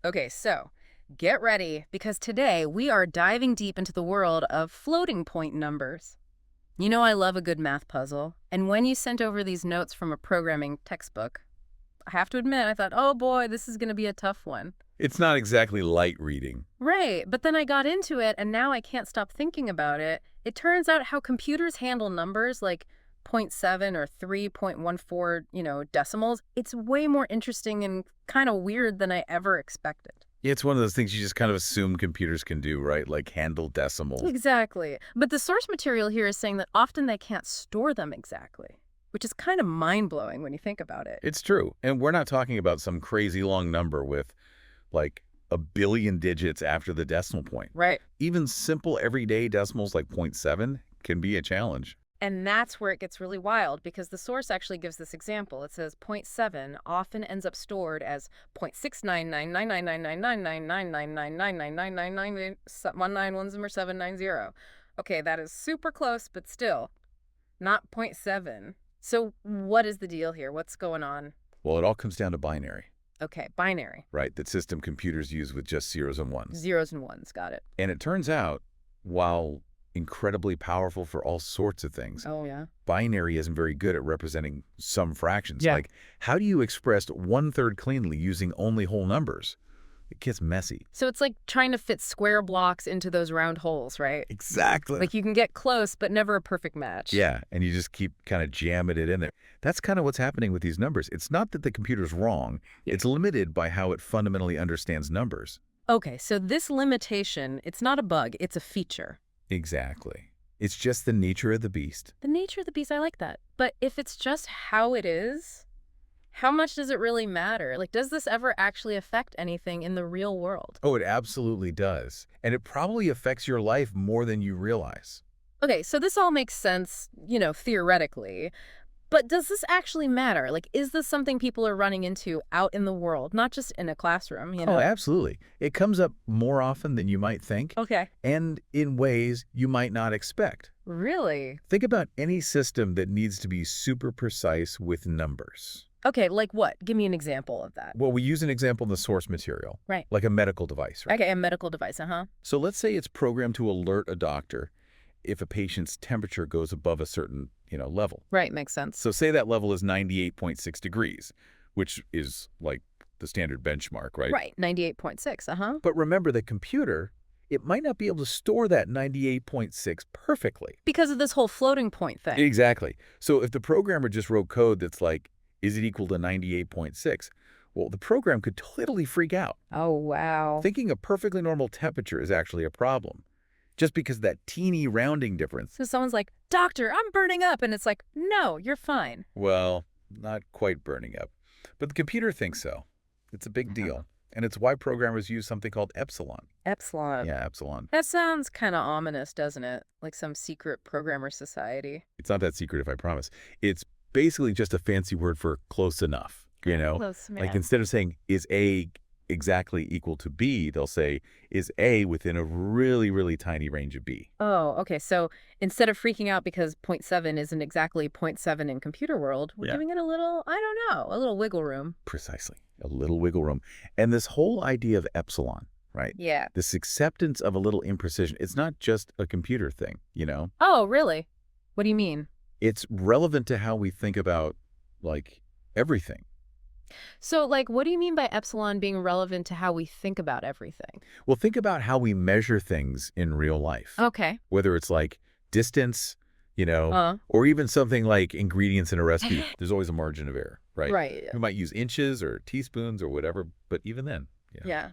Okay, so get ready because today we are diving deep into the world of floating point numbers. You know, I love a good math puzzle. And when you sent over these notes from a programming textbook, I have to admit, I thought, oh boy, this is going to be a tough one. It's not exactly light reading. Right, but then I got into it and now I can't stop thinking about it. It turns out how computers handle numbers like zero point 0.7 or 3.14, decimals, it's way more interesting and kind of weird than I ever expected. Yeah, it's one of those things you just kind of assume computers can do, right? Like handle decimals. Exactly. But the source material here is saying that often they can't store them exactly, which is kind of mind-blowing when you think about it. It's true. And we're not talking about some crazy long number with like a billion digits after the decimal point. Right. Even simple everyday decimals like zero point 0.7 can be a challenge. And that's where it gets really wild because the source actually gives this example. It says zero point 0.7 often ends up stored as 0.69999999999999999999999999999. Okay, that is super close, but still not zero point 0.7. So what is the deal here? What's going on? Well, it all comes down to binary, Okay, binary. right? That system computers use with just zeros and ones. Zeros and ones, got it. And it turns out, while incredibly powerful for all sorts of things, Oh, yeah. binary isn't very good at representing some fractions. Yeah. Like, how do you express 1/3 cleanly using only whole numbers? It gets messy. So it's like trying to fit square blocks into those round holes, right? Exactly. Like you can get close, but never a perfect match. Yeah, and you just keep kind of jamming it in there. That's kind of what's happening with these numbers. It's not that the computer's wrong. It's limited by how it fundamentally understands numbers. Okay, so this limitation, it's not a bug, it's a feature. Exactly. It's just the nature of the beast. The nature of the beast, I like that. But if it's just how it is, how much does it really matter? Like, does this ever actually affect anything in the real world? Oh, it absolutely does. And it probably affects your life more than you realize. Okay, so this all makes sense, theoretically. But does this actually matter? Like, is this something people are running into out in the world, not just in a classroom, Oh, absolutely. It comes up more often than you might think, Okay. and in ways you might not expect. Really? Think about any system that needs to be super precise with numbers. Okay, like what? Give me an example of that. Well, we use an example in the source material, Right. like a medical device, right? Okay, a medical device, uh-huh. So let's say it's programmed to alert a doctor if a patient's temperature goes above a certain, level. Right, makes sense. So say that level is 98.6 degrees, which is like the standard benchmark, right? Right, 98.6, uh-huh. But remember, the computer, it might not be able to store that 98.6 perfectly. Because of this whole floating point thing. Exactly. So if the programmer just wrote code that's like, is it equal to 98.6? Well, the program could totally freak out. Oh, wow. Thinking a perfectly normal temperature is actually a problem, just because that teeny rounding difference. So someone's like, doctor, I'm burning up. And it's like, no, you're fine. Well, not quite burning up. But the computer thinks so. It's a big deal. And it's why programmers use something called epsilon. Epsilon. Yeah, epsilon. That sounds kind of ominous, doesn't it? Like some secret programmer society. It's not that secret, if I promise. It's basically just a fancy word for close enough, Close, man. Like instead of saying, is A exactly equal to B, they'll say, is A within a really, really tiny range of B? Oh, okay. So instead of freaking out because zero point 0.7 isn't exactly zero point 0.7 in computer world, we're Yeah. giving it a little, I don't know, a little wiggle room. Precisely. A little wiggle room. And this whole idea of epsilon, right? Yeah. This acceptance of a little imprecision, it's not just a computer thing, Oh, really? What do you mean? It's relevant to how we think about, like, everything. So, like, what do you mean by epsilon being relevant to how we think about everything? Well, think about how we measure things in real life. Okay. Whether it's like distance, Uh, or even something like ingredients in a recipe. There's always a margin of error, right? right. We might use inches or teaspoons or whatever, but even then, Yeah.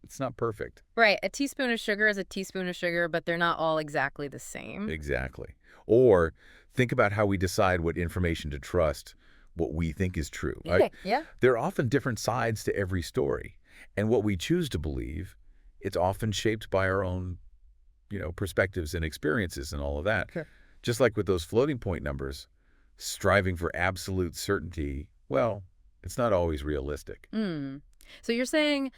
it's not perfect. Right. A teaspoon of sugar is a teaspoon of sugar, but they're not all exactly the same. Exactly. Or think about how we decide what information to trust, what we think is true. Yeah. There are often different sides to every story. And what we choose to believe, it's often shaped by our own, perspectives and experiences and all of that. Sure. Just like with those floating point numbers, striving for absolute certainty, well, it's not always realistic. Mm. So you're saying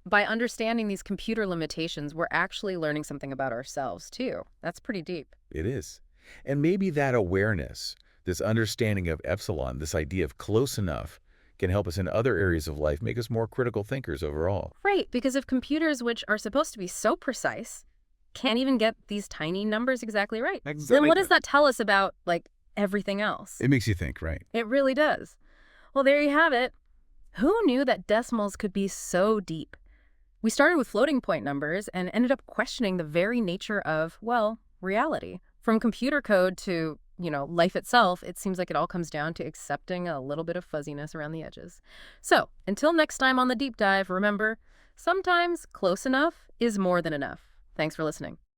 by understanding these computer limitations, we're actually learning something about ourselves, too. That's pretty deep. It is. And maybe that awareness, this understanding of epsilon, this idea of close enough, can help us in other areas of life, make us more critical thinkers overall. Right, because if computers, which are supposed to be so precise, can't even get these tiny numbers exactly right, then what does that tell us about, like, everything else? It makes you think, right? It really does. Well, there you have it. Who knew that decimals could be so deep? We started with floating point numbers and ended up questioning the very nature of, well, reality. From computer code to, life itself, it seems like it all comes down to accepting a little bit of fuzziness around the edges. So, until next time on the deep dive, remember, sometimes close enough is more than enough. Thanks for listening.